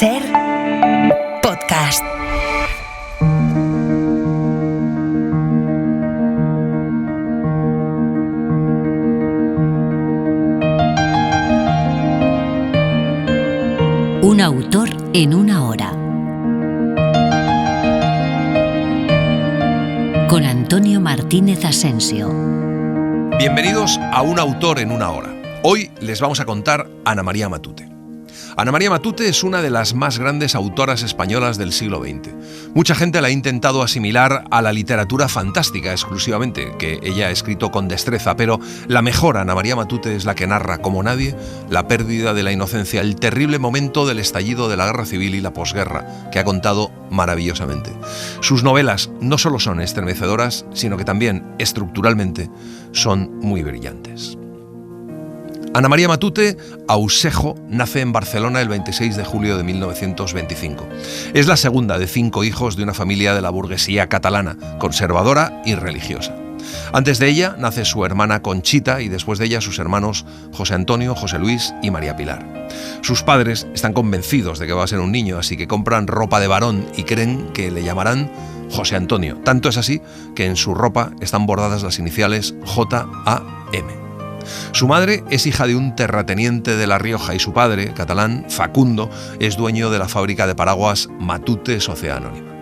SER Podcast. Un autor en una hora. Con Antonio Martínez Asensio. Bienvenidos a Un autor en una hora. Hoy les vamos a contar Ana María Matute. Ana María Matute es una de las más grandes autoras españolas del siglo XX. Mucha gente la ha intentado asimilar a la literatura fantástica exclusivamente, que ella ha escrito con destreza, pero la mejor Ana María Matute es la que narra, como nadie, la pérdida de la inocencia, el terrible momento del estallido de la guerra civil y la posguerra, que ha contado maravillosamente. Sus novelas no solo son estremecedoras, sino que también, estructuralmente, son muy brillantes. Ana María Matute Ausejo nace en Barcelona el 26 de julio de 1925. Es la segunda de 5 hijos de una familia de la burguesía catalana, conservadora y religiosa. Antes de ella nace su hermana Conchita y después de ella sus hermanos José Antonio, José Luis y María Pilar. Sus padres están convencidos de que va a ser un niño, así que compran ropa de varón y creen que le llamarán José Antonio. Tanto es así que en su ropa están bordadas las iniciales J.A.M. Su madre es hija de un terrateniente de La Rioja y su padre, catalán, Facundo, es dueño de la fábrica de paraguas Matute Sociedad Anónima.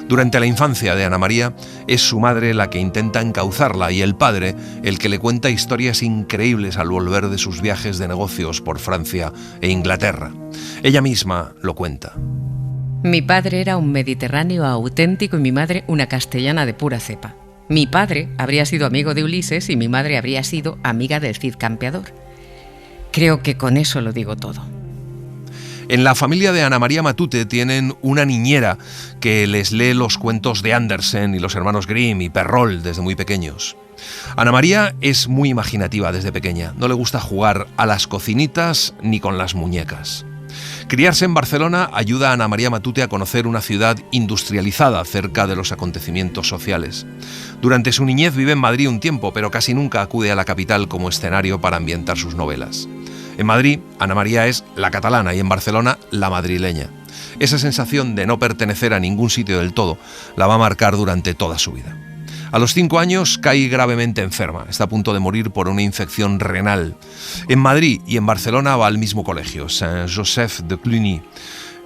Durante la infancia de Ana María es su madre la que intenta encauzarla y el padre el que le cuenta historias increíbles al volver de sus viajes de negocios por Francia e Inglaterra. Ella misma lo cuenta. Mi padre era un mediterráneo auténtico y mi madre una castellana de pura cepa. Mi padre habría sido amigo de Ulises y mi madre habría sido amiga del Cid Campeador. Creo que con eso lo digo todo. En la familia de Ana María Matute tienen una niñera que les lee los cuentos de Andersen y los hermanos Grimm y Perrault desde muy pequeños. Ana María es muy imaginativa desde pequeña. No le gusta jugar a las cocinitas ni con las muñecas. Criarse en Barcelona ayuda a Ana María Matute a conocer una ciudad industrializada cerca de los acontecimientos sociales. Durante su niñez vive en Madrid un tiempo, pero casi nunca acude a la capital como escenario para ambientar sus novelas. En Madrid, Ana María es la catalana y en Barcelona, la madrileña. Esa sensación de no pertenecer a ningún sitio del todo la va a marcar durante toda su vida. A los 5 años cae gravemente enferma, está a punto de morir por una infección renal. En Madrid y en Barcelona va al mismo colegio, Saint-Joseph de Cluny.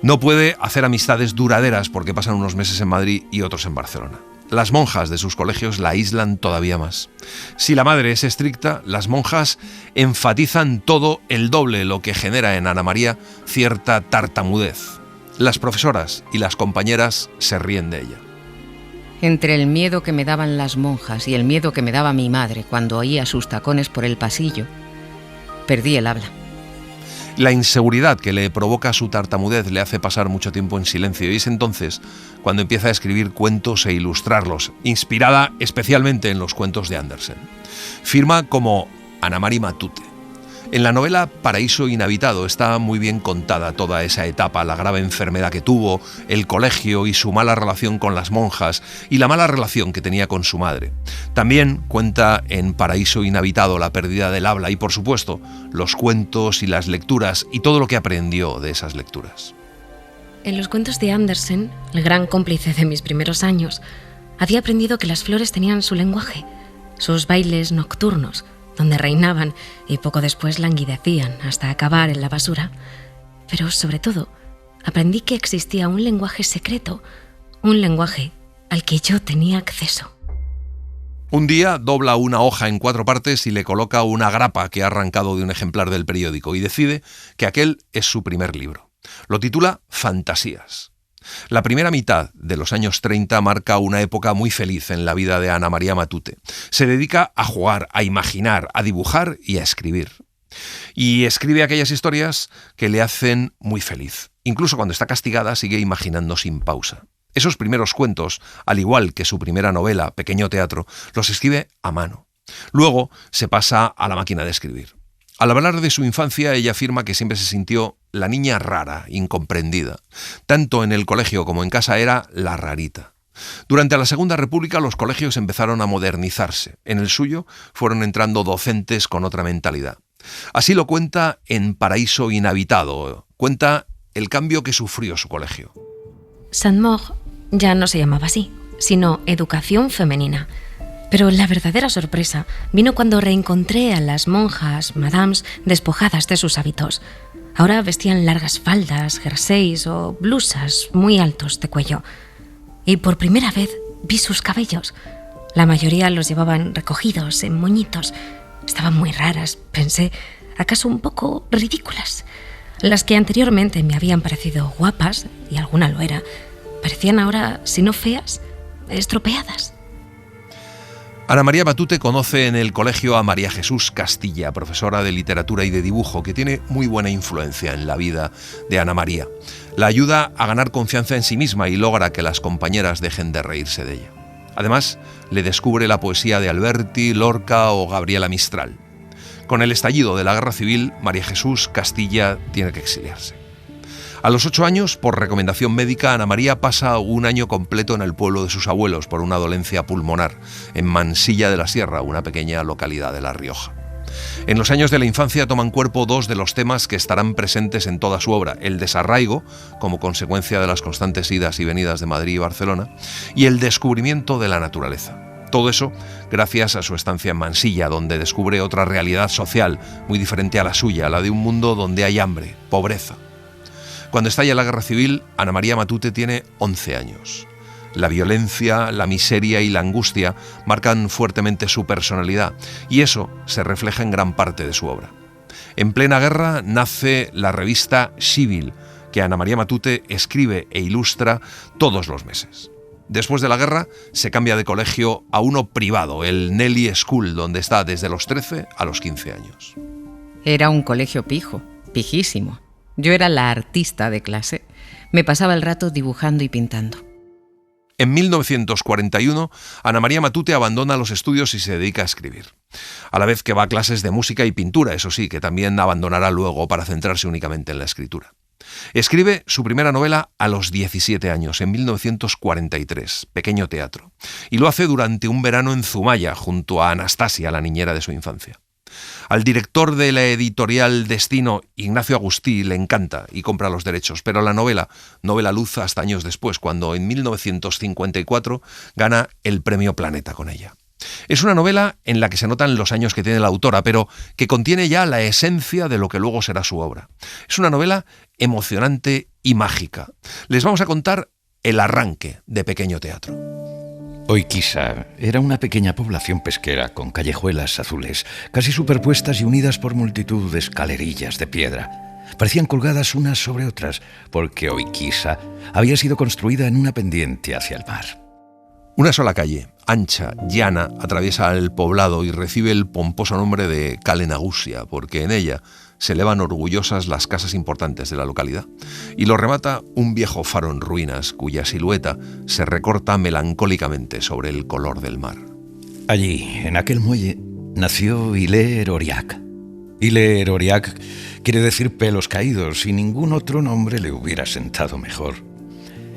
No puede hacer amistades duraderas porque pasan unos meses en Madrid y otros en Barcelona. Las monjas de sus colegios la aíslan todavía más. Si la madre es estricta, las monjas enfatizan todo el doble, lo que genera en Ana María cierta tartamudez. Las profesoras y las compañeras se ríen de ella. Entre el miedo que me daban las monjas y el miedo que me daba mi madre cuando oía sus tacones por el pasillo, perdí el habla. La inseguridad que le provoca su tartamudez le hace pasar mucho tiempo en silencio y es entonces cuando empieza a escribir cuentos e ilustrarlos, inspirada especialmente en los cuentos de Andersen. Firma como Ana María Matute. En la novela Paraíso Inhabitado está muy bien contada toda esa etapa, la grave enfermedad que tuvo, el colegio y su mala relación con las monjas y la mala relación que tenía con su madre. También cuenta en Paraíso Inhabitado la pérdida del habla y, por supuesto, los cuentos y las lecturas y todo lo que aprendió de esas lecturas. En los cuentos de Andersen, el gran cómplice de mis primeros años, había aprendido que las flores tenían su lenguaje, sus bailes nocturnos, donde reinaban y poco después languidecían hasta acabar en la basura. Pero sobre todo, aprendí que existía un lenguaje secreto, un lenguaje al que yo tenía acceso. Un día dobla una hoja en 4 partes y le coloca una grapa que ha arrancado de un ejemplar del periódico y decide que aquel es su primer libro. Lo titula Fantasías. La primera mitad de los años 30 marca una época muy feliz en la vida de Ana María Matute. Se dedica a jugar, a imaginar, a dibujar y a escribir. Y escribe aquellas historias que le hacen muy feliz. Incluso cuando está castigada sigue imaginando sin pausa. Esos primeros cuentos, al igual que su primera novela, Pequeño Teatro, los escribe a mano. Luego se pasa a la máquina de escribir. Al hablar de su infancia, ella afirma que siempre se sintió la niña rara, incomprendida. Tanto en el colegio como en casa era la rarita. Durante la Segunda República los colegios empezaron a modernizarse. En el suyo fueron entrando docentes con otra mentalidad. Así lo cuenta en Paraíso Inhabitado. Cuenta el cambio que sufrió su colegio. Saint-Maur ya no se llamaba así, sino Educación Femenina. Pero la verdadera sorpresa vino cuando reencontré a las monjas, madames, despojadas de sus hábitos. Ahora vestían largas faldas, jerseys o blusas muy altos de cuello. Y por primera vez vi sus cabellos. La mayoría los llevaban recogidos en moñitos. Estaban muy raras, pensé, acaso un poco ridículas. Las que anteriormente me habían parecido guapas, y alguna lo era, parecían ahora, si no feas, estropeadas. Ana María Matute conoce en el colegio a María Jesús Castilla, profesora de literatura y de dibujo, que tiene muy buena influencia en la vida de Ana María. La ayuda a ganar confianza en sí misma y logra que las compañeras dejen de reírse de ella. Además, le descubre la poesía de Alberti, Lorca o Gabriela Mistral. Con el estallido de la Guerra Civil, María Jesús Castilla tiene que exiliarse. A los 8 años, por recomendación médica, Ana María pasa un año completo en el pueblo de sus abuelos por una dolencia pulmonar, en Mansilla de la Sierra, una pequeña localidad de La Rioja. En los años de la infancia toman cuerpo dos de los temas que estarán presentes en toda su obra: el desarraigo, como consecuencia de las constantes idas y venidas de Madrid y Barcelona, y el descubrimiento de la naturaleza. Todo eso gracias a su estancia en Mansilla, donde descubre otra realidad social muy diferente a la suya, la de un mundo donde hay hambre, pobreza. Cuando estalla la Guerra Civil, Ana María Matute tiene 11 años. La violencia, la miseria y la angustia marcan fuertemente su personalidad, y eso se refleja en gran parte de su obra. En plena guerra nace la revista Civil, que Ana María Matute escribe e ilustra todos los meses. Después de la guerra, se cambia de colegio a uno privado, el Nelly School, donde está desde los 13 a los 15 años. Era un colegio pijo, pijísimo. Yo era la artista de clase. Me pasaba el rato dibujando y pintando. En 1941, Ana María Matute abandona los estudios y se dedica a escribir. A la vez que va a clases de música y pintura, eso sí, que también abandonará luego para centrarse únicamente en la escritura. Escribe su primera novela a los 17 años, en 1943, Pequeño Teatro, y lo hace durante un verano en Zumaya, junto a Anastasia, la niñera de su infancia. Al director de la editorial Destino, Ignacio Agustí, le encanta y compra los derechos, pero la novela no ve la luz hasta años después, cuando en 1954 gana el Premio Planeta con ella. Es una novela en la que se notan los años que tiene la autora, pero que contiene ya la esencia de lo que luego será su obra. Es una novela emocionante y mágica. Les vamos a contar el arranque de Pequeño Teatro. Oiquisa era una pequeña población pesquera con callejuelas azules, casi superpuestas y unidas por multitud de escalerillas de piedra. Parecían colgadas unas sobre otras, porque Oiquisa había sido construida en una pendiente hacia el mar. Una sola calle, ancha, llana, atraviesa el poblado y recibe el pomposo nombre de Cale Nagusia, porque en ella se elevan orgullosas las casas importantes de la localidad, y lo remata un viejo faro en ruinas cuya silueta se recorta melancólicamente sobre el color del mar. Allí, en aquel muelle, nació Hilaire Auriac. Hilaire Auriac quiere decir pelos caídos, y ningún otro nombre le hubiera sentado mejor.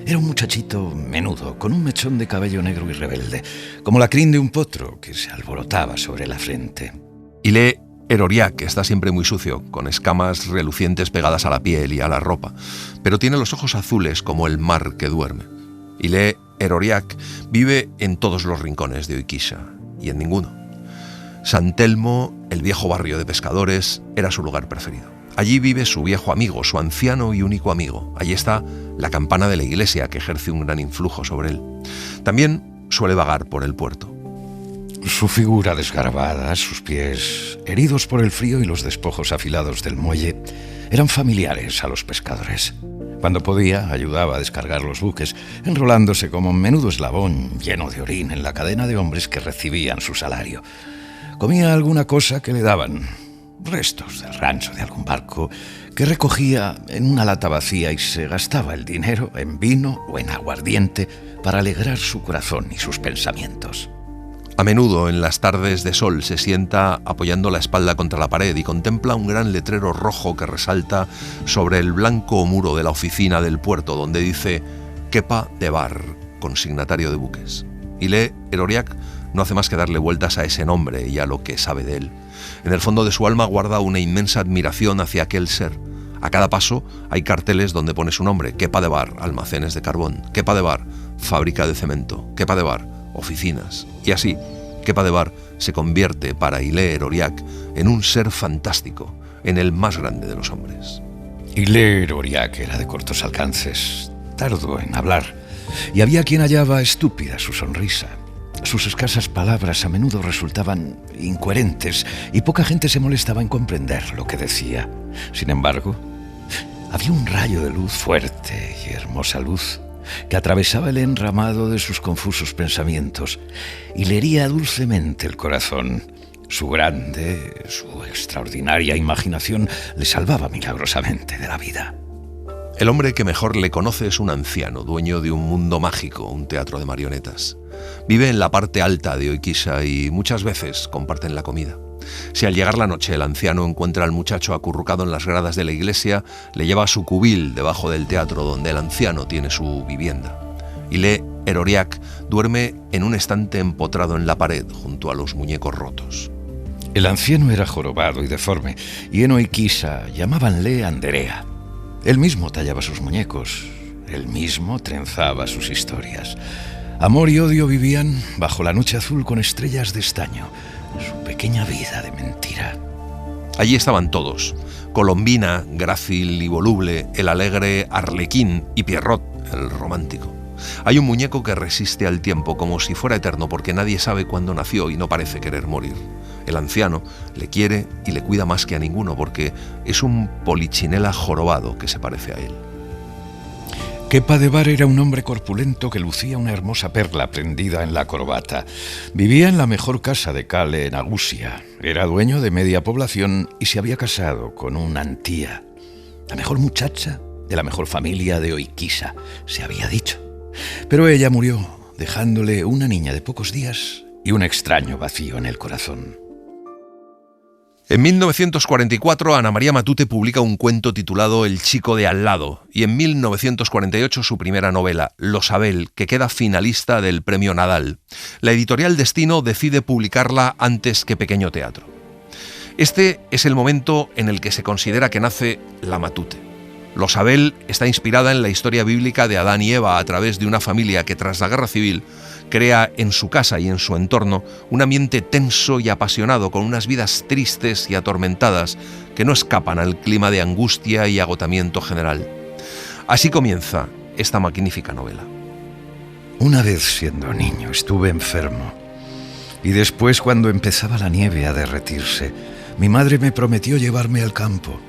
Era un muchachito menudo, con un mechón de cabello negro y rebelde, como la crin de un potro que se alborotaba sobre la frente. Hilaire Auriac está siempre muy sucio, con escamas relucientes pegadas a la piel y a la ropa, pero tiene los ojos azules como el mar que duerme. Hilaire Auriac vive en todos los rincones de Oiquisa y en ninguno. San Telmo, el viejo barrio de pescadores, era su lugar preferido. Allí vive su viejo amigo, su anciano y único amigo. Allí está la campana de la iglesia, que ejerce un gran influjo sobre él. También suele vagar por el puerto. Su figura desgarbada, sus pies heridos por el frío y los despojos afilados del muelle eran familiares a los pescadores. Cuando podía, ayudaba a descargar los buques, enrolándose como un menudo eslabón lleno de orín en la cadena de hombres que recibían su salario. Comía alguna cosa que le daban, restos del rancho de algún barco, que recogía en una lata vacía, y se gastaba el dinero en vino o en aguardiente para alegrar su corazón y sus pensamientos. A menudo, en las tardes de sol, se sienta apoyando la espalda contra la pared y contempla un gran letrero rojo que resalta sobre el blanco muro de la oficina del puerto, donde dice Kepa de Bar, consignatario de buques. Hilaire Auriac no hace más que darle vueltas a ese nombre y a lo que sabe de él. En el fondo de su alma guarda una inmensa admiración hacia aquel ser, A cada paso hay carteles donde pone su nombre: Kepa de Bar, almacenes de carbón; Kepa de Bar, fábrica de cemento; Kepa de Bar, oficinas. Y así, Kepa de Bar se convierte para Hilaire Oryac en un ser fantástico, en el más grande de los hombres. Hilaire Oryac era de cortos alcances, tardo en hablar, y había quien hallaba estúpida su sonrisa. Sus escasas palabras a menudo resultaban incoherentes y poca gente se molestaba en comprender lo que decía. Sin embargo, había un rayo de luz fuerte y hermosa luz que atravesaba el enramado de sus confusos pensamientos y le hería dulcemente el corazón. Su extraordinaria imaginación le salvaba milagrosamente de la vida. El hombre que mejor le conoce es un anciano, dueño de un mundo mágico, un teatro de marionetas. Vive en la parte alta de Oiquisa y muchas veces comparten la comida. Si al llegar la noche el anciano encuentra al muchacho acurrucado en las gradas de la iglesia, le lleva a su cubil debajo del teatro donde el anciano tiene su vivienda. Hilaire Oryac duerme en un estante empotrado en la pared junto a los muñecos rotos. El anciano era jorobado y deforme, y en Oiquisa llamábanle Anderea. Él mismo tallaba sus muñecos, él mismo trenzaba sus historias. Amor y odio vivían bajo la noche azul con estrellas de estaño, su pequeña vida de mentira. Allí estaban todos: Colombina, grácil y voluble, el alegre Arlequín y Pierrot, el romántico. Hay un muñeco que resiste al tiempo como si fuera eterno porque nadie sabe cuándo nació y no parece querer morir. El anciano le quiere y le cuida más que a ninguno porque es un polichinela jorobado que se parece a él. Kepa de Bar era un hombre corpulento que lucía una hermosa perla prendida en la corbata. Vivía en la mejor casa de Cale, en Agusia. Era dueño de media población y se había casado con una Antía, la mejor muchacha de la mejor familia de Oiquisa, se había dicho. Pero ella murió, dejándole una niña de pocos días y un extraño vacío en el corazón. En 1944, Ana María Matute publica un cuento titulado El chico de al lado, y en 1948 su primera novela, Los Abel, que queda finalista del Premio Nadal. La editorial Destino decide publicarla antes que Pequeño Teatro. Este es el momento en el que se considera que nace la Matute. Los Abel está inspirada en la historia bíblica de Adán y Eva a través de una familia que tras la guerra civil crea en su casa y en su entorno un ambiente tenso y apasionado con unas vidas tristes y atormentadas que no escapan al clima de angustia y agotamiento general. Así comienza esta magnífica novela. Una vez siendo niño estuve enfermo y después, cuando empezaba la nieve a derretirse, mi madre me prometió llevarme al campo.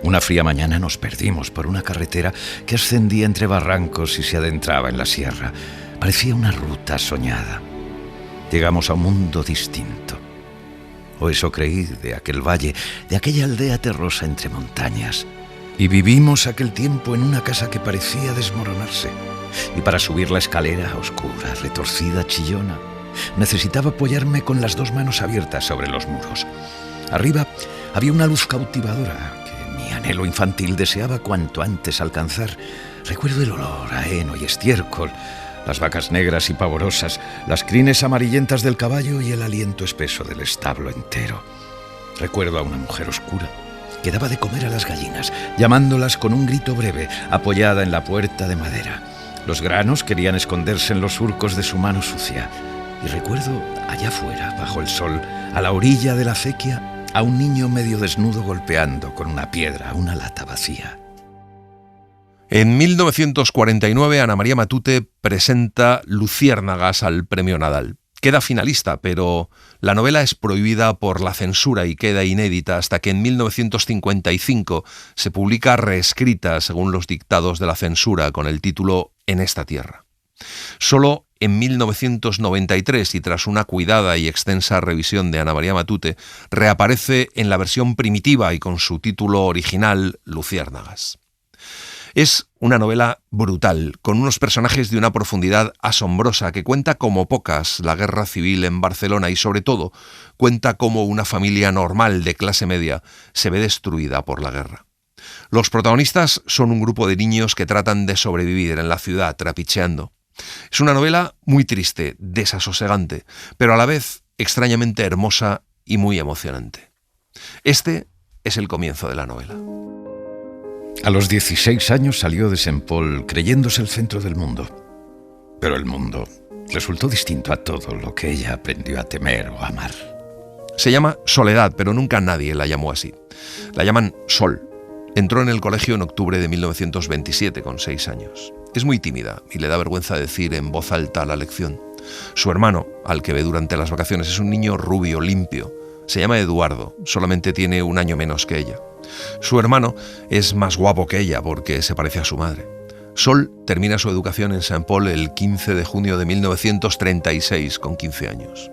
Una fría mañana nos perdimos por una carretera que ascendía entre barrancos y se adentraba en la sierra. Parecía una ruta soñada. Llegamos a un mundo distinto. O eso creí de aquel valle, de aquella aldea terrosa entre montañas. Y vivimos aquel tiempo en una casa que parecía desmoronarse. Y para subir la escalera, oscura, retorcida, chillona, necesitaba apoyarme con las dos manos abiertas sobre los muros. Arriba había una luz cautivadora que mi anhelo infantil deseaba cuanto antes alcanzar. Recuerdo el olor a heno y estiércol, las vacas negras y pavorosas, las crines amarillentas del caballo y el aliento espeso del establo entero. Recuerdo a una mujer oscura que daba de comer a las gallinas, llamándolas con un grito breve, apoyada en la puerta de madera. Los granos querían esconderse en los surcos de su mano sucia. Y recuerdo allá afuera, bajo el sol, a la orilla de la acequia, a un niño medio desnudo golpeando con una piedra una lata vacía. En 1949, Ana María Matute presenta Luciérnagas al Premio Nadal. Queda finalista, pero la novela es prohibida por la censura y queda inédita hasta que en 1955 se publica reescrita según los dictados de la censura con el título En esta tierra. Solo en 1993, y tras una cuidada y extensa revisión de Ana María Matute, reaparece en la versión primitiva y con su título original, Luciérnagas. Es una novela brutal, con unos personajes de una profundidad asombrosa que cuenta como pocas la guerra civil en Barcelona y sobre todo cuenta cómo una familia normal de clase media se ve destruida por la guerra. Los protagonistas son un grupo de niños que tratan de sobrevivir en la ciudad trapicheando. Es una novela muy triste, desasosegante, pero a la vez extrañamente hermosa y muy emocionante. Este es el comienzo de la novela. A los 16 años salió de Saint Paul creyéndose el centro del mundo. Pero el mundo resultó distinto a todo lo que ella aprendió a temer o amar. Se llama Soledad, pero nunca nadie la llamó así. La llaman Sol. Entró en el colegio en octubre de 1927, con 6 años. Es muy tímida y le da vergüenza decir en voz alta la lección. Su hermano, al que ve durante las vacaciones, es un niño rubio, limpio. Se llama Eduardo, solamente tiene 1 año menos que ella. Su hermano es más guapo que ella porque se parece a su madre. Sol termina su educación en Saint Paul el 15 de junio de 1936, con 15 años.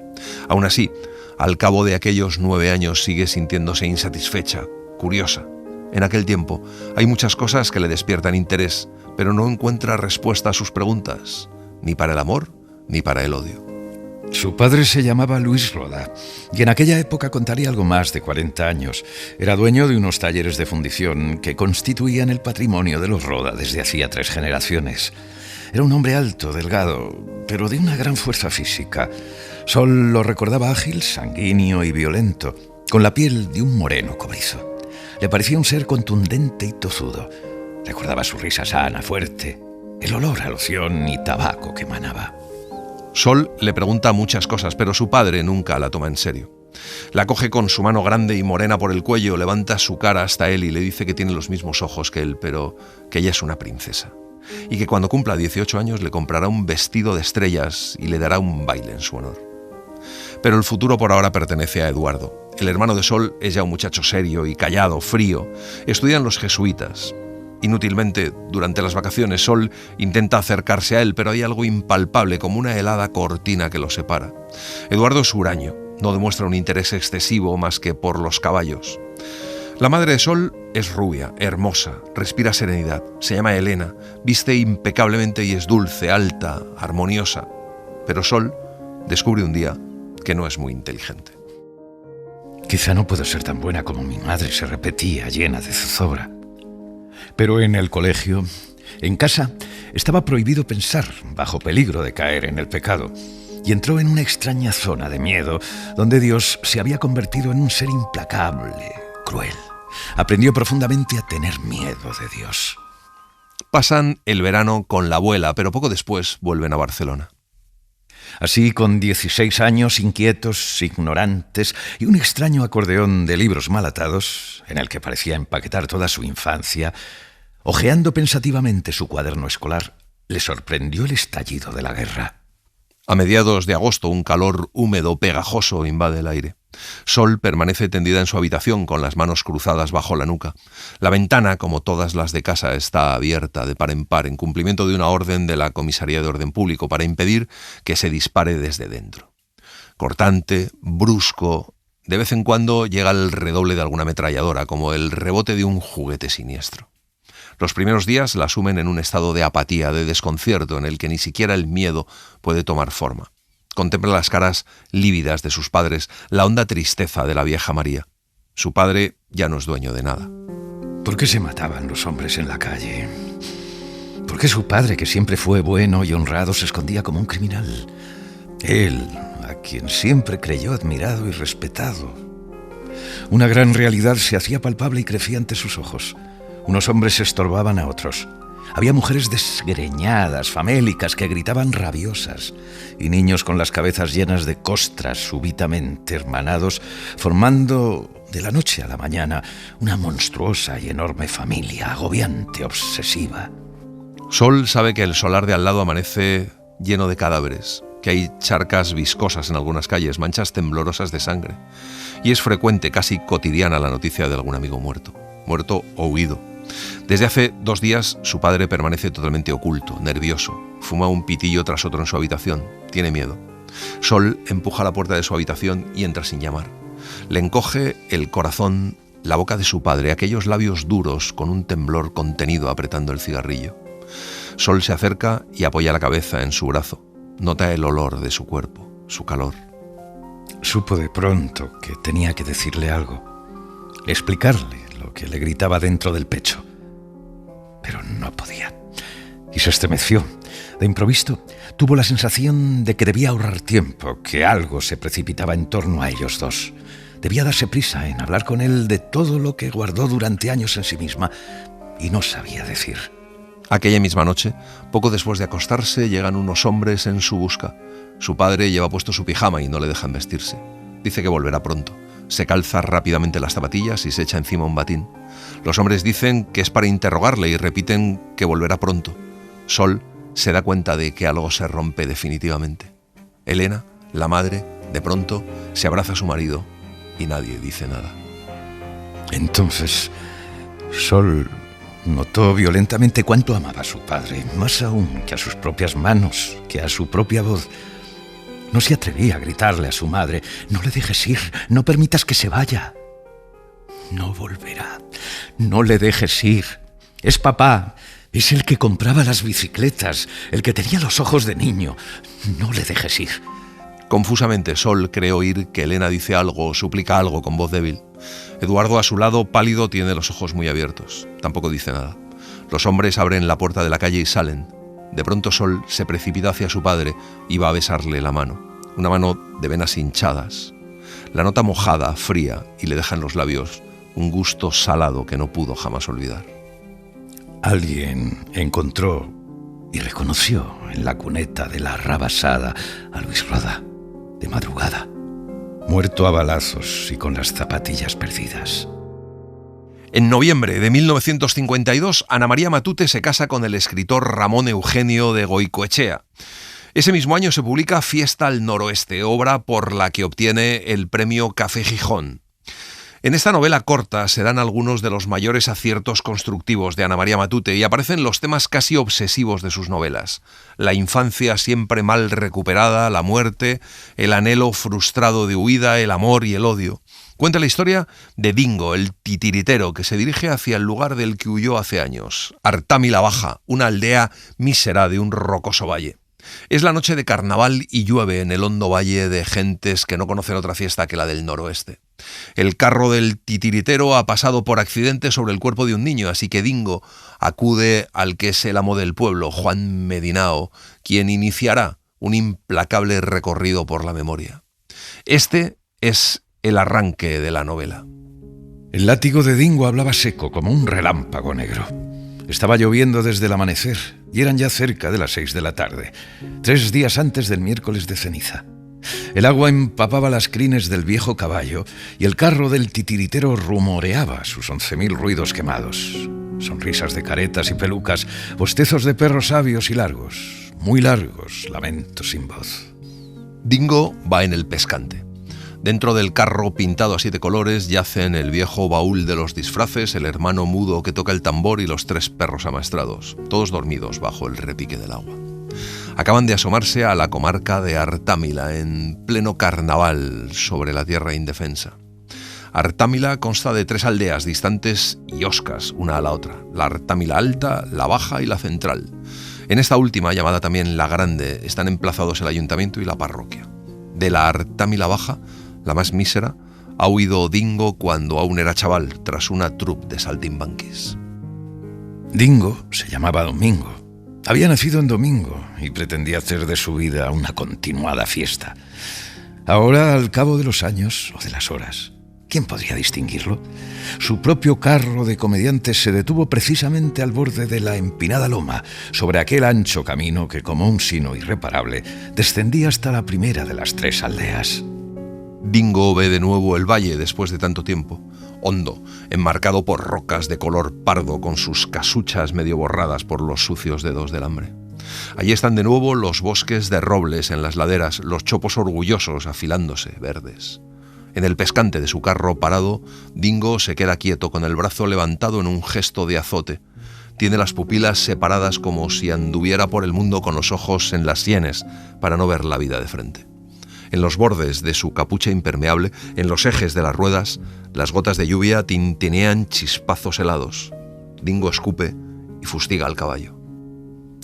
Aún así, al cabo de aquellos 9 años sigue sintiéndose insatisfecha, curiosa. En aquel tiempo hay muchas cosas que le despiertan interés, pero no encuentra respuesta a sus preguntas, ni para el amor ni para el odio. Su padre se llamaba Luis Roda y en aquella época contaría algo más de 40 años. Era dueño de unos talleres de fundición que constituían el patrimonio de los Roda desde hacía 3 generaciones. Era un hombre alto, delgado, pero de una gran fuerza física. Sol lo recordaba ágil, sanguíneo y violento, con la piel de un moreno cobrizo. Le parecía un ser contundente y tozudo. Recordaba su risa sana, fuerte, el olor a loción y tabaco que emanaba. Sol le pregunta muchas cosas, pero su padre nunca la toma en serio. La coge con su mano grande y morena por el cuello, levanta su cara hasta él y le dice que tiene los mismos ojos que él, pero que ella es una princesa. Y que cuando cumpla 18 años le comprará un vestido de estrellas y le dará un baile en su honor. Pero el futuro por ahora pertenece a Eduardo. El hermano de Sol es ya un muchacho serio y callado, frío. Estudian los jesuitas. Inútilmente, durante las vacaciones, Sol intenta acercarse a él, pero hay algo impalpable, como una helada cortina que lo separa. Eduardo es huraño, no demuestra un interés excesivo más que por los caballos. La madre de Sol es rubia, hermosa, respira serenidad, se llama Elena, viste impecablemente y es dulce, alta, armoniosa. Pero Sol descubre un día que no es muy inteligente. Quizá no puedo ser tan buena como mi madre, se repetía, llena de zozobra. Pero en el colegio, en casa, estaba prohibido pensar, bajo peligro de caer en el pecado, y entró en una extraña zona de miedo, donde Dios se había convertido en un ser implacable, cruel. Aprendió profundamente a tener miedo de Dios. Pasan el verano con la abuela, pero poco después vuelven a Barcelona. Así, con 16 años, inquietos, ignorantes y un extraño acordeón de libros mal atados, en el que parecía empaquetar toda su infancia, hojeando pensativamente su cuaderno escolar, le sorprendió el estallido de la guerra. A mediados de agosto, un calor húmedo, pegajoso, invade el aire. Sol permanece tendida en su habitación con las manos cruzadas bajo la nuca. La ventana, como todas las de casa, está abierta de par en par en cumplimiento de una orden de la Comisaría de Orden Público para impedir que se dispare desde dentro. Cortante, brusco, de vez en cuando llega el redoble de alguna ametralladora, como el rebote de un juguete siniestro. Los primeros días la sumen en un estado de apatía, de desconcierto, en el que ni siquiera el miedo puede tomar forma. Contempla las caras lívidas de sus padres, la honda tristeza de la vieja María. Su padre ya no es dueño de nada. ¿Por qué se mataban los hombres en la calle? ¿Por qué su padre, que siempre fue bueno y honrado, se escondía como un criminal? Él, a quien siempre creyó admirado y respetado. Una gran realidad se hacía palpable y crecía ante sus ojos. Unos hombres estorbaban a otros. Había mujeres desgreñadas, famélicas, que gritaban rabiosas, y niños con las cabezas llenas de costras súbitamente hermanados, formando de la noche a la mañana una monstruosa y enorme familia, agobiante, obsesiva. Sol sabe que el solar de al lado amanece lleno de cadáveres, que hay charcas viscosas en algunas calles, manchas temblorosas de sangre, y es frecuente, casi cotidiana, la noticia de algún amigo muerto o huido. Desde hace 2 días su padre permanece totalmente oculto, nervioso. Fuma un pitillo tras otro en su habitación. Tiene miedo. Sol empuja la puerta de su habitación y entra sin llamar. Le encoge el corazón la boca de su padre, aquellos labios duros con un temblor contenido apretando el cigarrillo. Sol se acerca y apoya la cabeza en su brazo. Nota el olor de su cuerpo, su calor. Supo de pronto que tenía que decirle algo, explicarle lo que le gritaba dentro del pecho. Pero no podía. Y se estremeció. De improviso, tuvo la sensación de que debía ahorrar tiempo, que algo se precipitaba en torno a ellos dos. Debía darse prisa en hablar con él de todo lo que guardó durante años en sí misma, y no sabía decir. Aquella misma noche, poco después de acostarse, llegan unos hombres en su busca. Su padre lleva puesto su pijama y no le dejan vestirse. Dice que volverá pronto. Se calza rápidamente las zapatillas y se echa encima un batín. Los hombres dicen que es para interrogarle y repiten que volverá pronto. Sol se da cuenta de que algo se rompe definitivamente. Elena, la madre, de pronto se abraza a su marido y nadie dice nada. Entonces, Sol notó violentamente cuánto amaba a su padre, más aún que a sus propias manos, que a su propia voz. No se atrevía a gritarle a su madre: «No le dejes ir, no permitas que se vaya». «No volverá, no le dejes ir. Es papá, es el que compraba las bicicletas, el que tenía los ojos de niño. No le dejes ir». Confusamente, Sol cree oír que Elena dice algo, suplica algo con voz débil. Eduardo, a su lado, pálido, tiene los ojos muy abiertos. Tampoco dice nada. Los hombres abren la puerta de la calle y salen. De pronto Sol se precipita hacia su padre y va a besarle la mano. Una mano de venas hinchadas. La nota mojada, fría, y le deja en los labios un gusto salado que no pudo jamás olvidar. Alguien encontró y reconoció en la cuneta de la rabasada a Luis Roda, de madrugada, muerto a balazos y con las zapatillas perdidas. En noviembre de 1952, Ana María Matute se casa con el escritor Ramón Eugenio de Goicoechea. Ese mismo año se publica Fiesta al Noroeste, obra por la que obtiene el premio Café Gijón. En esta novela corta se dan algunos de los mayores aciertos constructivos de Ana María Matute y aparecen los temas casi obsesivos de sus novelas: la infancia siempre mal recuperada, la muerte, el anhelo frustrado de huida, el amor y el odio. Cuenta la historia de Dingo, el titiritero, que se dirige hacia el lugar del que huyó hace años, Artami la Baja, una aldea mísera de un rocoso valle. Es la noche de carnaval y llueve en el hondo valle de gentes que no conocen otra fiesta que la del noroeste. El carro del titiritero ha pasado por accidente sobre el cuerpo de un niño, así que Dingo acude al que es el amo del pueblo, Juan Medinao, quien iniciará un implacable recorrido por la memoria. Este es el arranque de la novela. El látigo de Dingo hablaba seco como un relámpago negro. Estaba lloviendo desde el amanecer y eran ya cerca de las 6 de la tarde, 3 días antes del miércoles de ceniza. El agua empapaba las crines del viejo caballo y el carro del titiritero rumoreaba sus 11.000 ruidos quemados. Sonrisas de caretas y pelucas, bostezos de perros sabios y largos, muy largos, lamentos sin voz. Dingo va en el pescante. Dentro del carro pintado a 7 colores yacen el viejo baúl de los disfraces, el hermano mudo que toca el tambor y los 3 perros amaestrados, todos dormidos bajo el repique del agua. Acaban de asomarse a la comarca de Artámila, en pleno carnaval, sobre la tierra indefensa. Artámila consta de 3 aldeas distantes y hoscas una a la otra: la Artámila Alta, la Baja y la Central. En esta última, llamada también la Grande, están emplazados el ayuntamiento y la parroquia. De la Artámila Baja, la más mísera, ha huido Dingo cuando aún era chaval, tras una troupe de saltimbanquis. Dingo se llamaba Domingo. Había nacido en domingo y pretendía hacer de su vida una continuada fiesta. Ahora, al cabo de los años o de las horas, ¿quién podría distinguirlo? Su propio carro de comediante se detuvo precisamente al borde de la empinada loma, sobre aquel ancho camino que, como un sino irreparable, descendía hasta la primera de las 3 aldeas. Dingo ve de nuevo el valle después de tanto tiempo, hondo, enmarcado por rocas de color pardo con sus casuchas medio borradas por los sucios dedos del hambre. Allí están de nuevo los bosques de robles en las laderas, los chopos orgullosos afilándose, verdes. En el pescante de su carro parado, Dingo se queda quieto con el brazo levantado en un gesto de azote. Tiene las pupilas separadas como si anduviera por el mundo con los ojos en las sienes para no ver la vida de frente. En los bordes de su capucha impermeable, en los ejes de las ruedas, las gotas de lluvia tintinean chispazos helados. Dingo escupe y fustiga al caballo.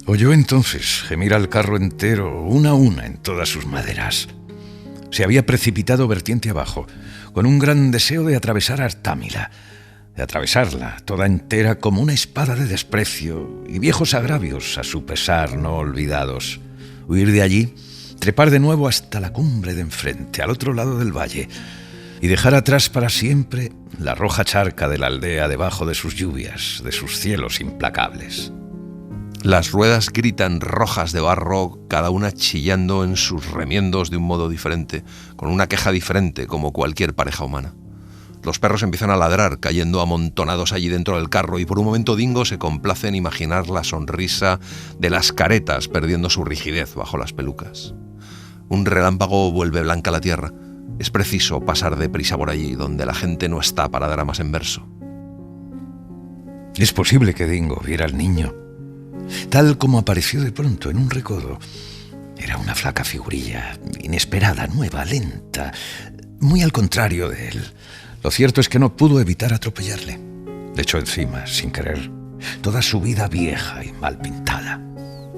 Oyó entonces gemir al carro entero, una a una, en todas sus maderas. Se había precipitado vertiente abajo, con un gran deseo de atravesar Artámila, de atravesarla toda entera como una espada de desprecio y viejos agravios a su pesar no olvidados. Huir de allí, trepar de nuevo hasta la cumbre de enfrente, al otro lado del valle, y dejar atrás para siempre la roja charca de la aldea debajo de sus lluvias, de sus cielos implacables. Las ruedas gritan rojas de barro, cada una chillando en sus remiendos de un modo diferente, con una queja diferente como cualquier pareja humana. Los perros empiezan a ladrar, cayendo amontonados allí dentro del carro, y por un momento Dingo se complace en imaginar la sonrisa de las caretas perdiendo su rigidez bajo las pelucas. Un relámpago vuelve blanca la tierra. Es preciso pasar deprisa por allí, donde la gente no está para dramas en verso. Es posible que Dingo viera al niño, tal como apareció de pronto en un recodo. Era una flaca figurilla, inesperada, nueva, lenta, muy al contrario de él. Lo cierto es que no pudo evitar atropellarle. Le echó encima, sin querer, toda su vida vieja y mal pintada.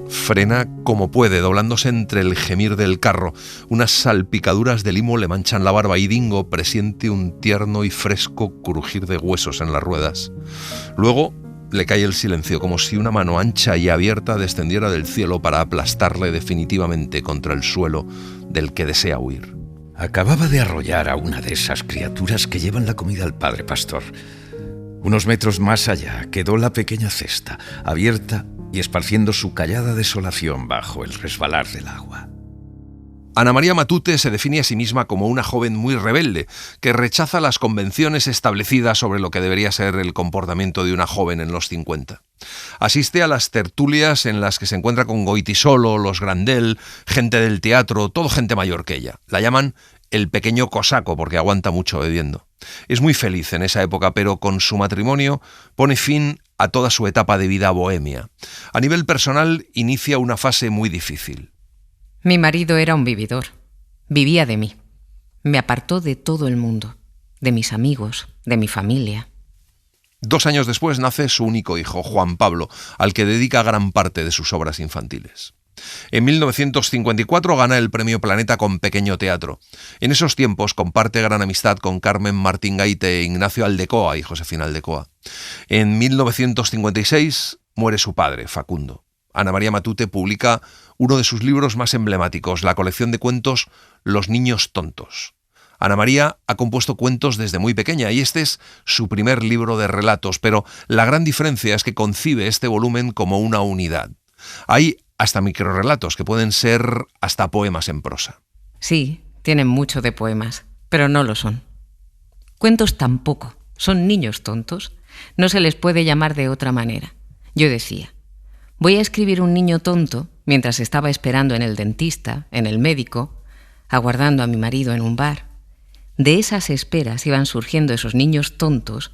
Frena como puede, doblándose entre el gemir del carro. Unas salpicaduras de limo le manchan la barba y Dingo presiente un tierno y fresco crujir de huesos en las ruedas. Luego le cae el silencio, como si una mano ancha y abierta descendiera del cielo para aplastarle definitivamente contra el suelo del que desea huir. Acababa de arrollar a una de esas criaturas que llevan la comida al padre pastor. Unos metros más allá quedó la pequeña cesta, abierta y esparciendo su callada desolación bajo el resbalar del agua. Ana María Matute se define a sí misma como una joven muy rebelde, que rechaza las convenciones establecidas sobre lo que debería ser el comportamiento de una joven en los 50. Asiste a las tertulias en las que se encuentra con Goytisolo, los Grandel, gente del teatro, todo gente mayor que ella. La llaman el pequeño cosaco porque aguanta mucho bebiendo. Es muy feliz en esa época, pero con su matrimonio pone fin a toda su etapa de vida bohemia. A nivel personal inicia una fase muy difícil. Mi marido era un vividor. Vivía de mí. Me apartó de todo el mundo, de mis amigos, de mi familia. 2 años después nace su único hijo, Juan Pablo, al que dedica gran parte de sus obras infantiles. En 1954 gana el Premio Planeta con Pequeño Teatro. En esos tiempos comparte gran amistad con Carmen Martín Gaite, Ignacio Aldecoa y Josefina Aldecoa. En 1956 muere su padre, Facundo. Ana María Matute publica uno de sus libros más emblemáticos, la colección de cuentos Los niños tontos. Ana María ha compuesto cuentos desde muy pequeña y este es su primer libro de relatos, pero la gran diferencia es que concibe este volumen como una unidad. Hay hasta microrrelatos que pueden ser hasta poemas en prosa. Sí, tienen mucho de poemas, pero no lo son. Cuentos tampoco, son niños tontos. No se les puede llamar de otra manera. Yo decía, voy a escribir un niño tonto mientras estaba esperando en el dentista, en el médico, aguardando a mi marido en un bar. De esas esperas iban surgiendo esos niños tontos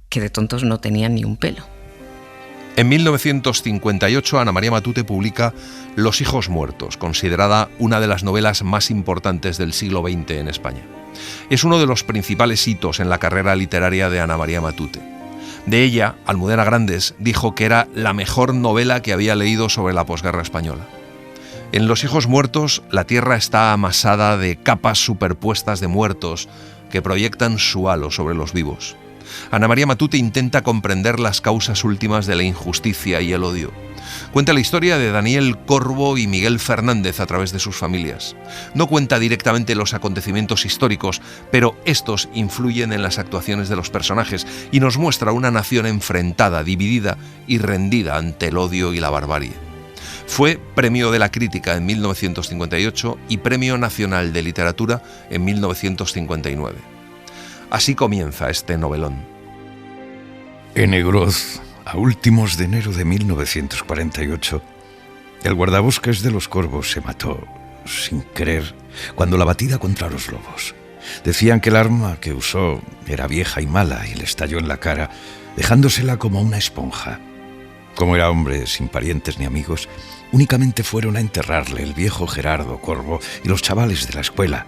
que de tontos no tenían ni un pelo. En 1958 Ana María Matute publica Los hijos muertos, considerada una de las novelas más importantes del siglo XX en España. Es uno de los principales hitos en la carrera literaria de Ana María Matute. De ella, Almudena Grandes dijo que era la mejor novela que había leído sobre la posguerra española. En Los hijos muertos, la tierra está amasada de capas superpuestas de muertos que proyectan su halo sobre los vivos. Ana María Matute intenta comprender las causas últimas de la injusticia y el odio. Cuenta la historia de Daniel Corvo y Miguel Fernández a través de sus familias. No cuenta directamente los acontecimientos históricos, pero estos influyen en las actuaciones de los personajes y nos muestra una nación enfrentada, dividida y rendida ante el odio y la barbarie. Fue Premio de la Crítica en 1958 y Premio Nacional de Literatura en 1959. Así comienza este novelón. En Egroz, a últimos de enero de 1948, el guardabosques de los Corvos se mató, sin querer, cuando la batida contra los lobos. Decían que el arma que usó era vieja y mala y le estalló en la cara, dejándosela como una esponja. Como era hombre sin parientes ni amigos, únicamente fueron a enterrarle el viejo Gerardo Corvo y los chavales de la escuela,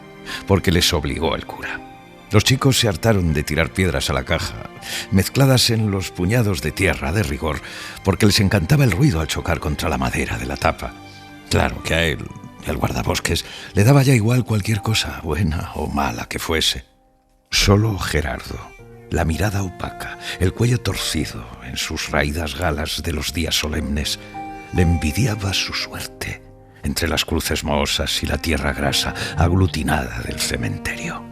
porque les obligó el cura. Los chicos se hartaron de tirar piedras a la caja, mezcladas en los puñados de tierra de rigor, porque les encantaba el ruido al chocar contra la madera de la tapa. Claro que a él, el guardabosques, le daba ya igual cualquier cosa, buena o mala que fuese. Solo Gerardo, la mirada opaca, el cuello torcido en sus raídas galas de los días solemnes, le envidiaba su suerte entre las cruces mohosas y la tierra grasa aglutinada del cementerio.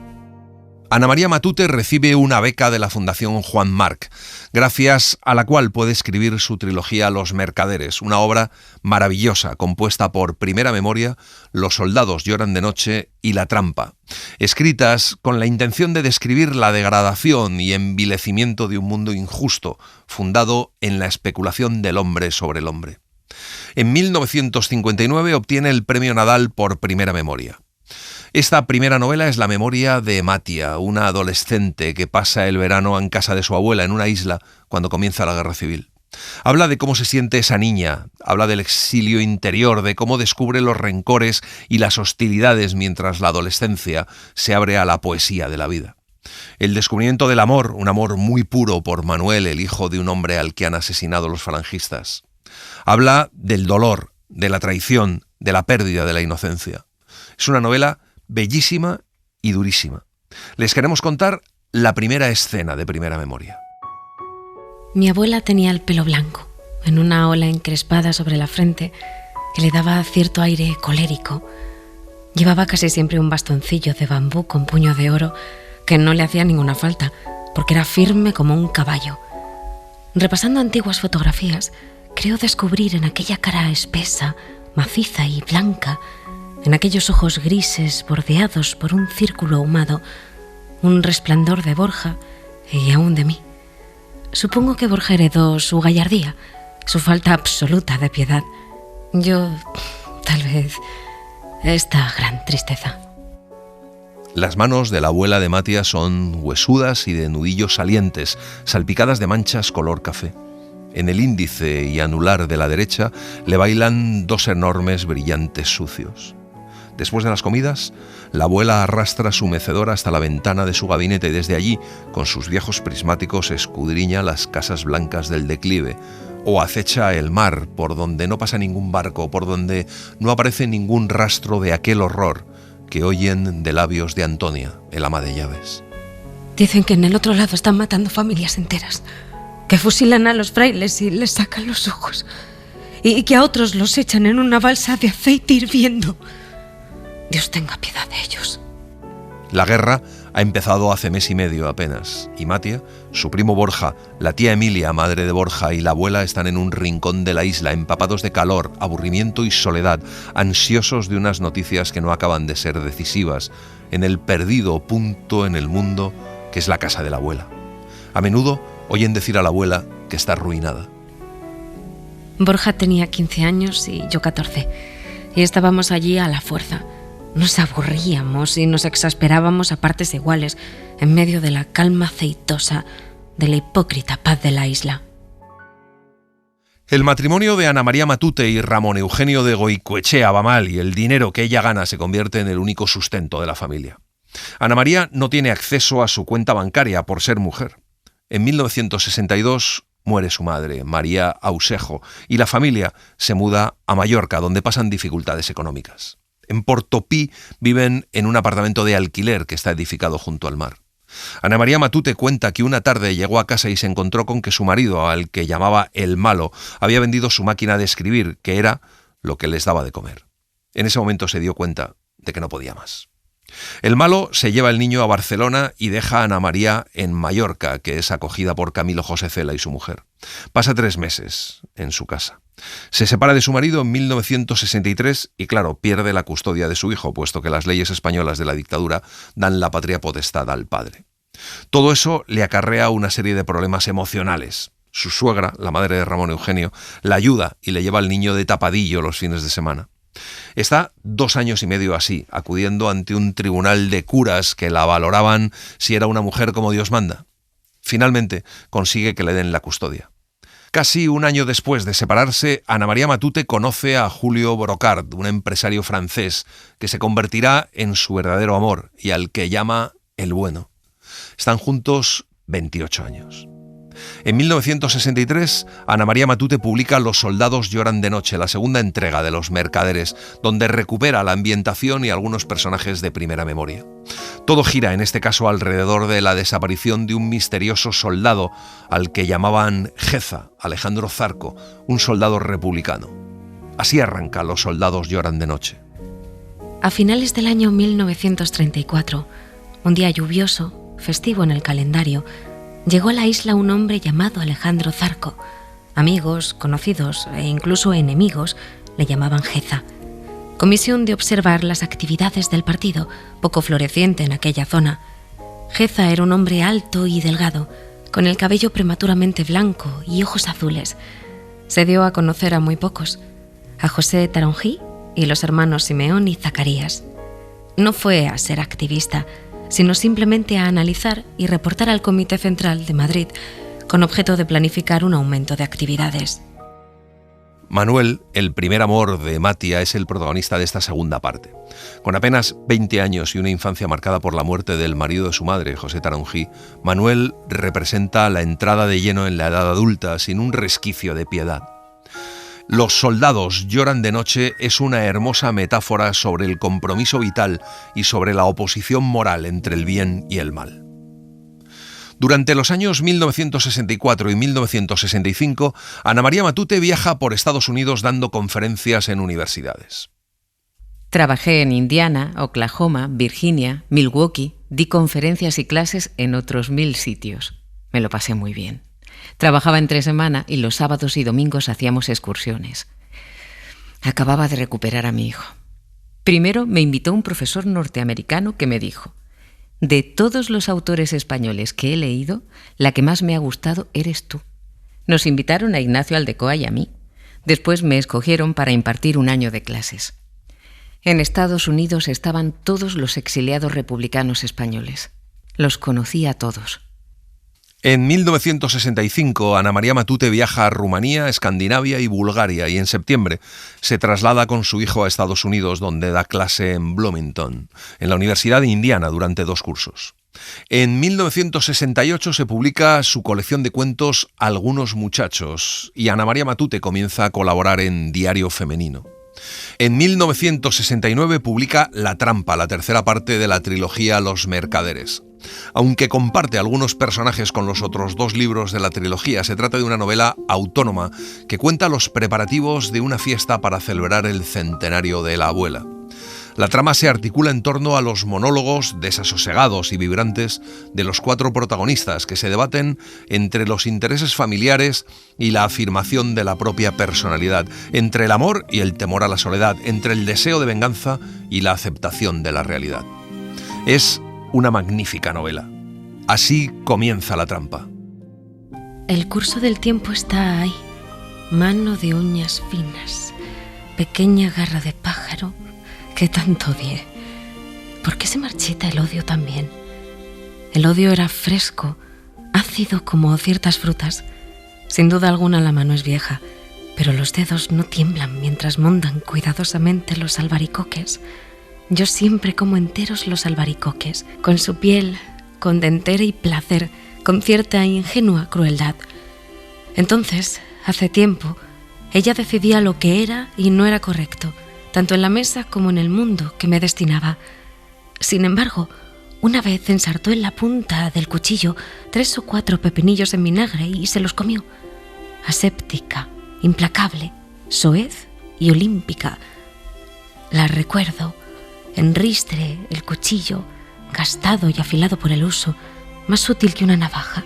Ana María Matute recibe una beca de la Fundación Juan March, gracias a la cual puede escribir su trilogía Los Mercaderes, una obra maravillosa compuesta por Primera Memoria, Los soldados lloran de noche y La trampa, escritas con la intención de describir la degradación y envilecimiento de un mundo injusto, fundado en la especulación del hombre sobre el hombre. En 1959 obtiene el Premio Nadal por Primera Memoria. Esta primera novela es la memoria de Matia, una adolescente que pasa el verano en casa de su abuela en una isla cuando comienza la guerra civil. Habla de cómo se siente esa niña, habla del exilio interior, de cómo descubre los rencores y las hostilidades mientras la adolescencia se abre a la poesía de la vida. El descubrimiento del amor, un amor muy puro por Manuel, el hijo de un hombre al que han asesinado los falangistas. Habla del dolor, de la traición, de la pérdida de la inocencia. Es una novela bellísima y durísima. Les queremos contar la primera escena de Primera Memoria. Mi abuela tenía el pelo blanco, en una ola encrespada sobre la frente que le daba cierto aire colérico. Llevaba casi siempre un bastoncillo de bambú con puño de oro que no le hacía ninguna falta, porque era firme como un caballo. Repasando antiguas fotografías, creo descubrir en aquella cara espesa, maciza y blanca, en aquellos ojos grises bordeados por un círculo ahumado, un resplandor de Borja y aún de mí. Supongo que Borja heredó su gallardía, su falta absoluta de piedad. Yo, tal vez, esta gran tristeza. Las manos de la abuela de Matia son huesudas y de nudillos salientes, salpicadas de manchas color café. En el índice y anular de la derecha le bailan dos enormes brillantes sucios. Después de las comidas, la abuela arrastra su mecedora hasta la ventana de su gabinete y desde allí, con sus viejos prismáticos, escudriña las casas blancas del declive o acecha el mar por donde no pasa ningún barco, por donde no aparece ningún rastro de aquel horror que oyen de labios de Antonia, el ama de llaves. Dicen que en el otro lado están matando familias enteras, que fusilan a los frailes y les sacan los ojos, y que a otros los echan en una balsa de aceite hirviendo. Dios tenga piedad de ellos. La guerra ha empezado hace mes y medio apenas, y Matia, su primo Borja, la tía Emilia, madre de Borja, y la abuela están en un rincón de la isla, empapados de calor, aburrimiento y soledad, ansiosos de unas noticias que no acaban de ser decisivas, en el perdido punto en el mundo que es la casa de la abuela. A menudo oyen decir a la abuela que está arruinada. Borja tenía 15 años y yo 14, y estábamos allí a la fuerza. Nos aburríamos y nos exasperábamos a partes iguales en medio de la calma aceitosa de la hipócrita paz de la isla. El matrimonio de Ana María Matute y Ramón Eugenio de Goicoechea va mal y el dinero que ella gana se convierte en el único sustento de la familia. Ana María no tiene acceso a su cuenta bancaria por ser mujer. En 1962 muere su madre, María Ausejo, y la familia se muda a Mallorca, donde pasan dificultades económicas. En Portopí viven en un apartamento de alquiler que está edificado junto al mar. Ana María Matute cuenta que una tarde llegó a casa y se encontró con que su marido, al que llamaba el malo, había vendido su máquina de escribir, que era lo que les daba de comer. En ese momento se dio cuenta de que no podía más. El malo se lleva el niño a Barcelona y deja a Ana María en Mallorca, que es acogida por Camilo José Cela y su mujer. Pasa 3 meses en su casa. Se separa de su marido en 1963 y, claro, pierde la custodia de su hijo, puesto que las leyes españolas de la dictadura dan la patria potestad al padre. Todo eso le acarrea una serie de problemas emocionales. Su suegra, la madre de Ramón Eugenio, la ayuda y le lleva al niño de tapadillo los fines de semana. Está 2 años y medio así, acudiendo ante un tribunal de curas que la valoraban si era una mujer como Dios manda. Finalmente consigue que le den la custodia. Casi un año después de separarse, Ana María Matute conoce a Julio Brocard, un empresario francés que se convertirá en su verdadero amor y al que llama el bueno. Están juntos 28 años. En 1963, Ana María Matute publica Los soldados lloran de noche, la segunda entrega de Los Mercaderes, donde recupera la ambientación y algunos personajes de Primera Memoria. Todo gira, en este caso, alrededor de la desaparición de un misterioso soldado al que llamaban Geza, Alejandro Zarco, un soldado republicano. Así arranca Los soldados lloran de noche. A finales del año 1934, un día lluvioso, festivo en el calendario, llegó a la isla un hombre llamado Alejandro Zarco. Amigos, conocidos e incluso enemigos le llamaban Geza, con misión de observar las actividades del partido, poco floreciente en aquella zona. Geza era un hombre alto y delgado, con el cabello prematuramente blanco y ojos azules. Se dio a conocer a muy pocos, a José Taronjí y los hermanos Simeón y Zacarías. No fue a ser activista, sino simplemente a analizar y reportar al Comité Central de Madrid con objeto de planificar un aumento de actividades. Manuel, el primer amor de Matia, es el protagonista de esta segunda parte. Con apenas 20 años y una infancia marcada por la muerte del marido de su madre, José Taronjí, Manuel representa la entrada de lleno en la edad adulta sin un resquicio de piedad. Los soldados lloran de noche es una hermosa metáfora sobre el compromiso vital y sobre la oposición moral entre el bien y el mal. Durante los años 1964 y 1965, Ana María Matute viaja por Estados Unidos dando conferencias en universidades. Trabajé en Indiana, Oklahoma, Virginia, Milwaukee, di conferencias y clases en otros 1000 sitios. Me lo pasé muy bien. Trabajaba entre semana y los sábados y domingos hacíamos excursiones. Acababa de recuperar a mi hijo. Primero me invitó un profesor norteamericano que me dijo: de todos los autores españoles que he leído, la que más me ha gustado eres tú. Nos invitaron a Ignacio Aldecoa y a mí. Después me escogieron para impartir un año de clases. En Estados Unidos estaban todos los exiliados republicanos españoles. Los conocí a todos. En 1965, Ana María Matute viaja a Rumanía, Escandinavia y Bulgaria y en septiembre se traslada con su hijo a Estados Unidos, donde da clase en Bloomington, en la Universidad de Indiana, durante 2 cursos. En 1968 se publica su colección de cuentos Algunos muchachos y Ana María Matute comienza a colaborar en Diario Femenino. En 1969 publica La trampa, la tercera parte de la trilogía Los mercaderes. Aunque comparte algunos personajes con los otros 2 libros de la trilogía, se trata de una novela autónoma que cuenta los preparativos de una fiesta para celebrar el centenario de la abuela. La trama se articula en torno a los monólogos desasosegados y vibrantes de los 4 protagonistas que se debaten entre los intereses familiares y la afirmación de la propia personalidad, entre el amor y el temor a la soledad, entre el deseo de venganza y la aceptación de la realidad. Es una magnífica novela. Así comienza La trampa. El curso del tiempo está ahí, mano de uñas finas, pequeña garra de pájaro que tanto odié. ¿Por qué se marchita el odio también? El odio era fresco, ácido como ciertas frutas. Sin duda alguna la mano es vieja, pero los dedos no tiemblan mientras mondan cuidadosamente los albaricoques. Yo siempre como enteros los albaricoques, con su piel, con dentera y placer, con cierta ingenua crueldad. Entonces, hace tiempo, ella decidía lo que era y no era correcto, tanto en la mesa como en el mundo que me destinaba. Sin embargo, una vez ensartó en la punta del cuchillo 3 o 4 pepinillos en vinagre y se los comió. Aséptica, implacable, soez y olímpica. La recuerdo, en ristre, el cuchillo, gastado y afilado por el uso, más útil que una navaja.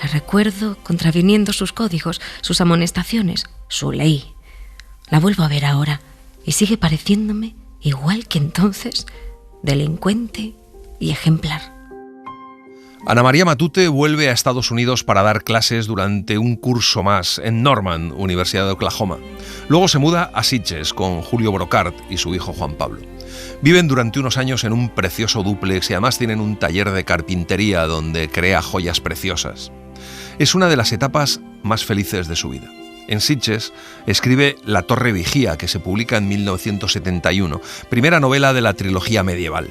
La recuerdo contraviniendo sus códigos, sus amonestaciones, su ley. La vuelvo a ver ahora y sigue pareciéndome, igual que entonces, delincuente y ejemplar. Ana María Matute vuelve a Estados Unidos para dar clases durante un curso más en Norman, Universidad de Oklahoma. Luego se muda a Sitges con Julio Brocart y su hijo Juan Pablo. Viven durante unos años en un precioso dúplex y además tienen un taller de carpintería donde crea joyas preciosas. Es una de las etapas más felices de su vida. En Sitges escribe La torre vigía, que se publica en 1971, primera novela de la trilogía medieval.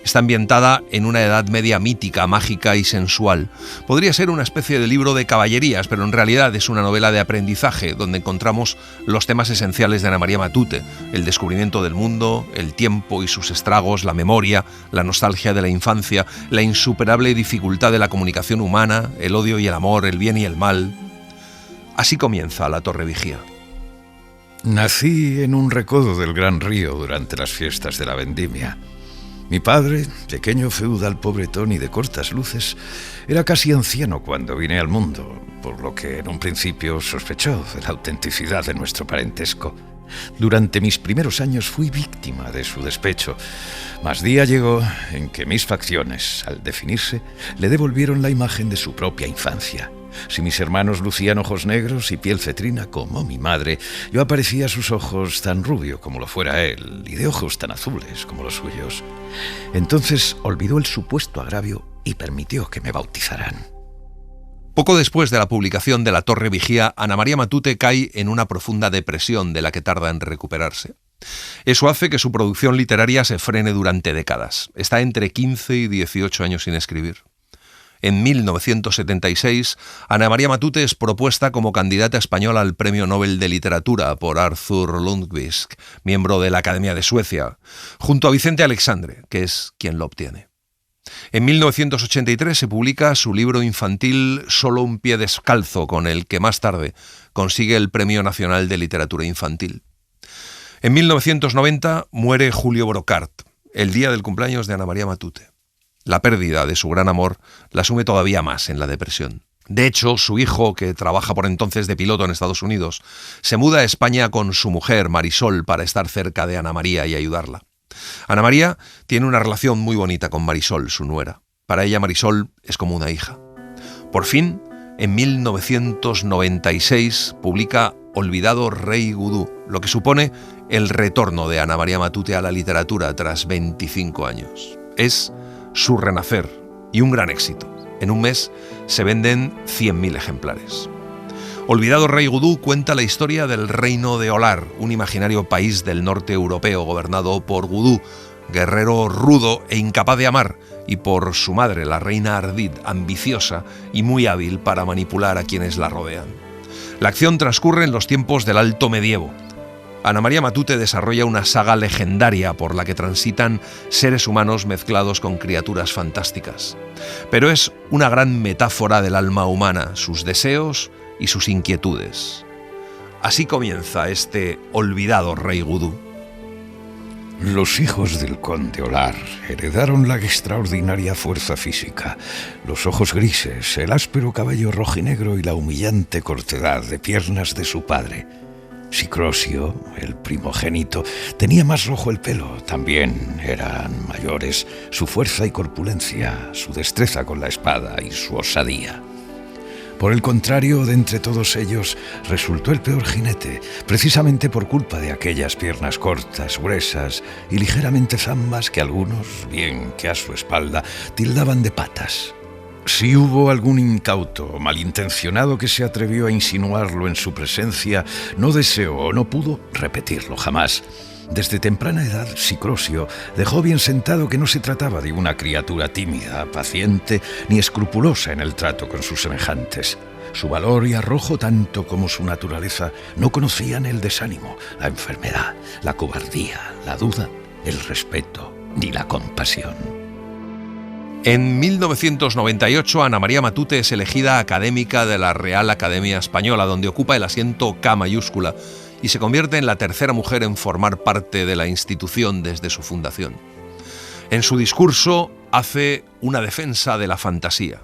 Está ambientada en una Edad Media mítica, mágica y sensual. Podría ser una especie de libro de caballerías, pero en realidad es una novela de aprendizaje, donde encontramos los temas esenciales de Ana María Matute: el descubrimiento del mundo, el tiempo y sus estragos, la memoria, la nostalgia de la infancia, la insuperable dificultad de la comunicación humana, el odio y el amor, el bien y el mal. Así comienza La torre vigía. Nací en un recodo del Gran Río durante las fiestas de la vendimia. Mi padre, pequeño feudal pobretón y de cortas luces, era casi anciano cuando vine al mundo, por lo que en un principio sospechó de la autenticidad de nuestro parentesco. Durante mis primeros años fui víctima de su despecho, mas día llegó en que mis facciones, al definirse, le devolvieron la imagen de su propia infancia. Si mis hermanos lucían ojos negros y piel cetrina como mi madre, yo aparecía a sus ojos tan rubio como lo fuera él y de ojos tan azules como los suyos. Entonces olvidó el supuesto agravio y permitió que me bautizaran. Poco después de la publicación de La Torre Vigía, Ana María Matute cae en una profunda depresión de la que tarda en recuperarse. Eso hace que su producción literaria se frene durante décadas. Está entre 15 y 18 años sin escribir. En 1976, Ana María Matute es propuesta como candidata española al Premio Nobel de Literatura por Arthur Lundqvist, miembro de la Academia de Suecia, junto a Vicente Alexandre, que es quien lo obtiene. En 1983 se publica su libro infantil Solo un pie descalzo, con el que más tarde consigue el Premio Nacional de Literatura Infantil. En 1990 muere Julio Brocart, el día del cumpleaños de Ana María Matute. La pérdida de su gran amor la sume todavía más en la depresión. De hecho, su hijo, que trabaja por entonces de piloto en Estados Unidos, se muda a España con su mujer, Marisol, para estar cerca de Ana María y ayudarla. Ana María tiene una relación muy bonita con Marisol, su nuera. Para ella, Marisol es como una hija. Por fin, en 1996, publica Olvidado Rey Gudú, lo que supone el retorno de Ana María Matute a la literatura tras 25 años. Es su renacer y un gran éxito. En un mes se venden 100.000 ejemplares. Olvidado Rey Gudú cuenta la historia del reino de Olar, un imaginario país del norte europeo gobernado por Gudú, guerrero rudo e incapaz de amar, y por su madre, la reina Ardid, ambiciosa y muy hábil para manipular a quienes la rodean. La acción transcurre en los tiempos del Alto Medievo. Ana María Matute desarrolla una saga legendaria por la que transitan seres humanos mezclados con criaturas fantásticas. Pero es una gran metáfora del alma humana, sus deseos y sus inquietudes. Así comienza este Olvidado Rey Gudú. Los hijos del conde Olar heredaron la extraordinaria fuerza física, los ojos grises, el áspero cabello rojinegro y la humillante cortedad de piernas de su padre. Sicrosio, el primogénito, tenía más rojo el pelo. También eran mayores su fuerza y corpulencia, su destreza con la espada y su osadía. Por el contrario, de entre todos ellos, resultó el peor jinete, precisamente por culpa de aquellas piernas cortas, gruesas y ligeramente zambas que algunos, bien que a su espalda, tildaban de patas. Si hubo algún incauto o malintencionado que se atrevió a insinuarlo en su presencia, no deseó o no pudo repetirlo jamás. Desde temprana edad, Sicrosio dejó bien sentado que no se trataba de una criatura tímida, paciente ni escrupulosa en el trato con sus semejantes. Su valor y arrojo, tanto como su naturaleza, no conocían el desánimo, la enfermedad, la cobardía, la duda, el respeto ni la compasión. En 1998, Ana María Matute es elegida académica de la Real Academia Española, donde ocupa el asiento K mayúscula y se convierte en la tercera mujer en formar parte de la institución desde su fundación. En su discurso hace una defensa de la fantasía.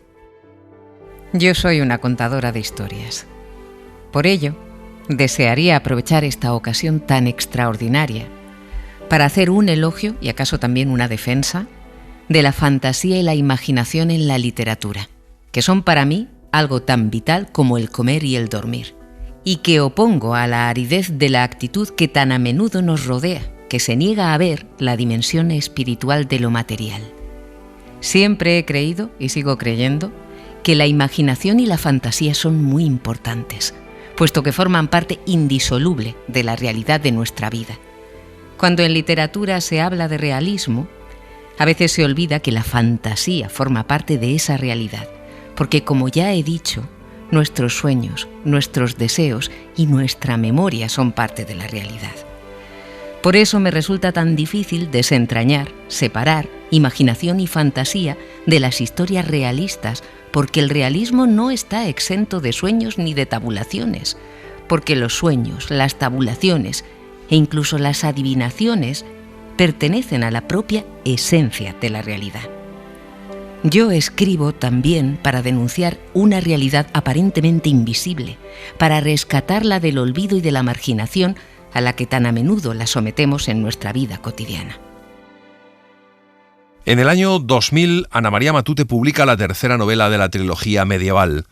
Yo soy una contadora de historias. Por ello, desearía aprovechar esta ocasión tan extraordinaria para hacer un elogio, y acaso también una defensa, de la fantasía y la imaginación en la literatura, que son para mí algo tan vital como el comer y el dormir, y que opongo a la aridez de la actitud que tan a menudo nos rodea, que se niega a ver la dimensión espiritual de lo material. Siempre he creído, y sigo creyendo, que la imaginación y la fantasía son muy importantes, puesto que forman parte indisoluble de la realidad de nuestra vida. Cuando en literatura se habla de realismo, a veces se olvida que la fantasía forma parte de esa realidad, porque como ya he dicho, nuestros sueños, nuestros deseos y nuestra memoria son parte de la realidad. Por eso me resulta tan difícil desentrañar, separar imaginación y fantasía de las historias realistas, porque el realismo no está exento de sueños ni de tabulaciones, porque los sueños, las tabulaciones e incluso las adivinaciones pertenecen a la propia esencia de la realidad. Yo escribo también para denunciar una realidad aparentemente invisible, para rescatarla del olvido y de la marginación a la que tan a menudo la sometemos en nuestra vida cotidiana. En el año 2000, Ana María Matute publica la tercera novela de la trilogía medieval,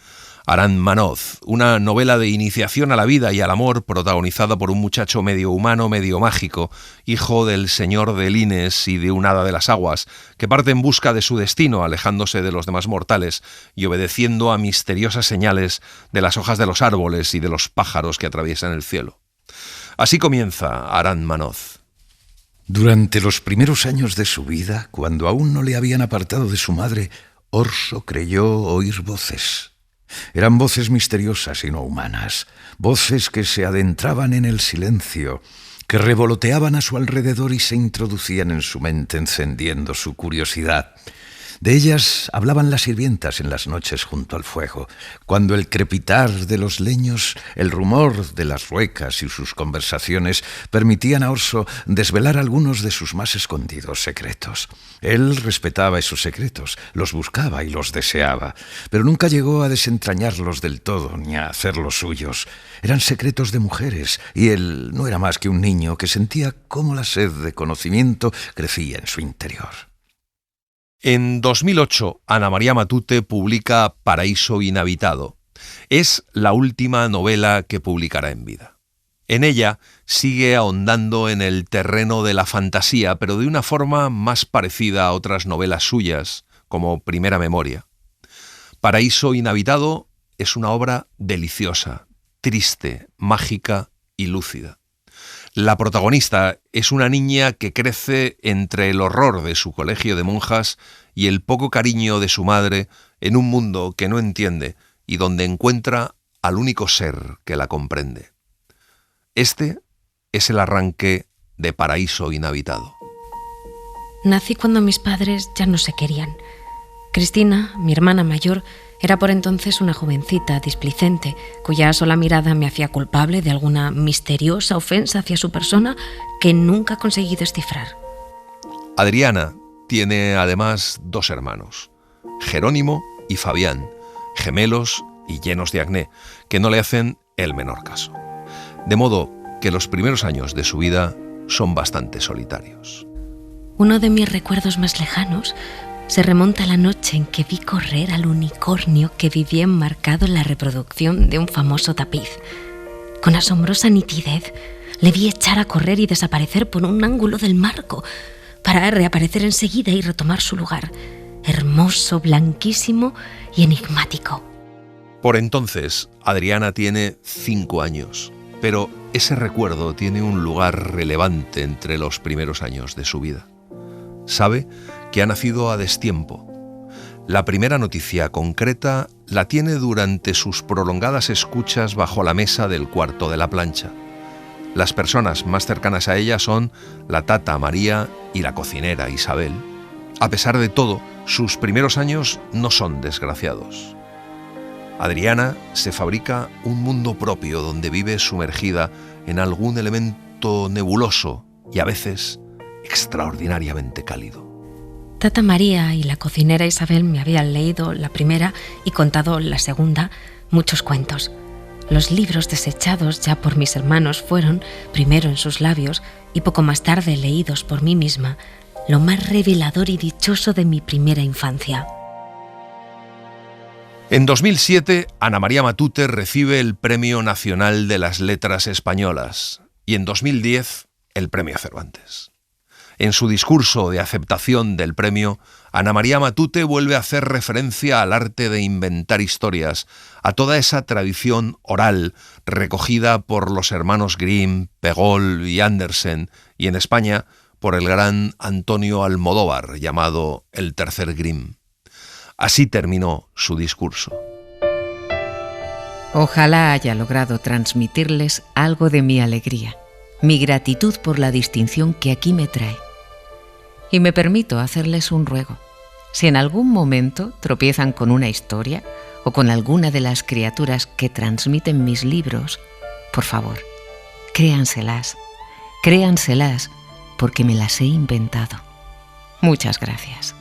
Aranmanoz, una novela de iniciación a la vida y al amor protagonizada por un muchacho medio humano, medio mágico, hijo del señor de Lines y de un hada de las aguas, que parte en busca de su destino, alejándose de los demás mortales y obedeciendo a misteriosas señales de las hojas de los árboles y de los pájaros que atraviesan el cielo. Así comienza Aranmanoz. Durante los primeros años de su vida, cuando aún no le habían apartado de su madre, Orso creyó oír voces. Eran voces misteriosas y no humanas, voces que se adentraban en el silencio, que revoloteaban a su alrededor y se introducían en su mente encendiendo su curiosidad. De ellas hablaban las sirvientas en las noches junto al fuego, cuando el crepitar de los leños, el rumor de las ruecas y sus conversaciones permitían a Orso desvelar algunos de sus más escondidos secretos. Él respetaba esos secretos, los buscaba y los deseaba, pero nunca llegó a desentrañarlos del todo ni a hacerlos suyos. Eran secretos de mujeres y él no era más que un niño que sentía cómo la sed de conocimiento crecía en su interior. En 2008, Ana María Matute publica Paraíso inhabitado. Es la última novela que publicará en vida. En ella sigue ahondando en el terreno de la fantasía, pero de una forma más parecida a otras novelas suyas, como Primera Memoria. Paraíso inhabitado es una obra deliciosa, triste, mágica y lúcida. La protagonista es una niña que crece entre el horror de su colegio de monjas y el poco cariño de su madre en un mundo que no entiende y donde encuentra al único ser que la comprende. Este es el arranque de Paraíso inhabitado. Nací cuando mis padres ya no se querían. Cristina, mi hermana mayor, era por entonces una jovencita displicente, cuya sola mirada me hacía culpable de alguna misteriosa ofensa hacia su persona que nunca conseguí descifrar. Adriana tiene además 2 hermanos, Jerónimo y Fabián, gemelos y llenos de acné, que no le hacen el menor caso. De modo que los primeros años de su vida son bastante solitarios. Uno de mis recuerdos más lejanos se remonta a la noche en que vi correr al unicornio que vivía enmarcado en la reproducción de un famoso tapiz. Con asombrosa nitidez le vi echar a correr y desaparecer por un ángulo del marco, para reaparecer enseguida y retomar su lugar, hermoso, blanquísimo y enigmático. Por entonces, Adriana tiene 5 años, pero ese recuerdo tiene un lugar relevante entre los primeros años de su vida. Sabe que ha nacido a destiempo. La primera noticia concreta la tiene durante sus prolongadas escuchas bajo la mesa del cuarto de la plancha. Las personas más cercanas a ella son la tata María y la cocinera Isabel. A pesar de todo, sus primeros años no son desgraciados. Adriana se fabrica un mundo propio donde vive sumergida en algún elemento nebuloso y a veces extraordinariamente cálido. Tata María y la cocinera Isabel me habían leído la primera y contado la segunda muchos cuentos. Los libros desechados ya por mis hermanos fueron, primero en sus labios y poco más tarde leídos por mí misma, lo más revelador y dichoso de mi primera infancia. En 2007, Ana María Matute recibe el Premio Nacional de las Letras Españolas y en 2010 el Premio Cervantes. En su discurso de aceptación del premio, Ana María Matute vuelve a hacer referencia al arte de inventar historias, a toda esa tradición oral recogida por los hermanos Grimm, Pegol y Andersen, y en España por el gran Antonio Almodóvar, llamado el Tercer Grimm. Así terminó su discurso. Ojalá haya logrado transmitirles algo de mi alegría, mi gratitud por la distinción que aquí me trae. Y me permito hacerles un ruego. Si en algún momento tropiezan con una historia o con alguna de las criaturas que transmiten mis libros, por favor, créanselas, porque me las he inventado. Muchas gracias.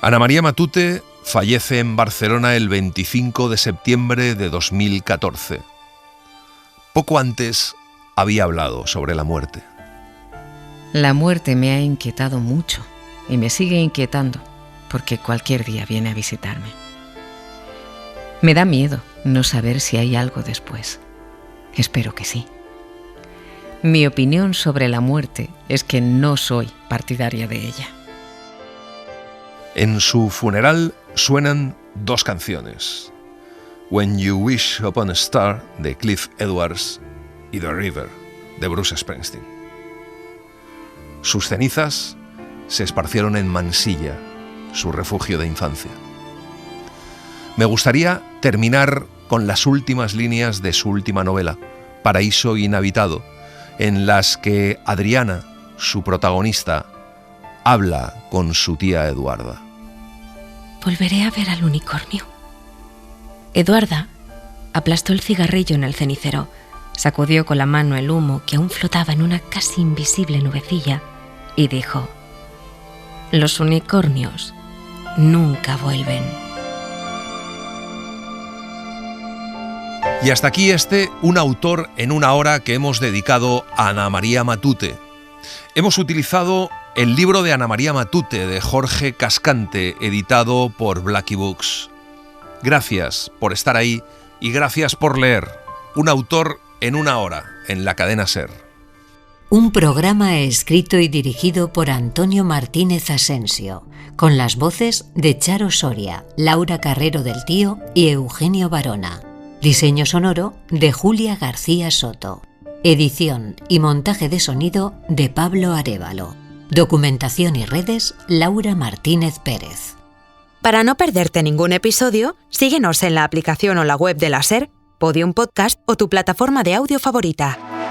Ana María Matute fallece en Barcelona el 25 de septiembre de 2014. Poco antes había hablado sobre la muerte. La muerte me ha inquietado mucho y me sigue inquietando porque cualquier día viene a visitarme. Me da miedo no saber si hay algo después. Espero que sí. Mi opinión sobre la muerte es que no soy partidaria de ella. En su funeral suenan dos canciones: When You Wish Upon a Star, de Cliff Edwards, y The River, de Bruce Springsteen. Sus cenizas se esparcieron en Mansilla, su refugio de infancia. Me gustaría terminar con las últimas líneas de su última novela, Paraíso Inhabitado, en las que Adriana, su protagonista, habla con su tía Eduarda. Volveré a ver al unicornio. Eduarda aplastó el cigarrillo en el cenicero, sacudió con la mano el humo que aún flotaba en una casi invisible nubecilla y dijo: los unicornios nunca vuelven. Y hasta aquí Un autor en una hora que hemos dedicado a Ana María Matute. Hemos utilizado el libro de Ana María Matute de Jorge Cascante, editado por Blackie Books. Gracias por estar ahí y gracias por leer. Un autor en una hora, en la cadena SER. Un programa escrito y dirigido por Antonio Martínez Asensio, con las voces de Charo Soria, Laura Carrero del Tío y Eugenio Barona. Diseño sonoro de Julia García Soto. Edición y montaje de sonido de Pablo Arévalo. Documentación y redes, Laura Martínez Pérez. Para no perderte ningún episodio, síguenos en la aplicación o la web de la SER, Podium Podcast o tu plataforma de audio favorita.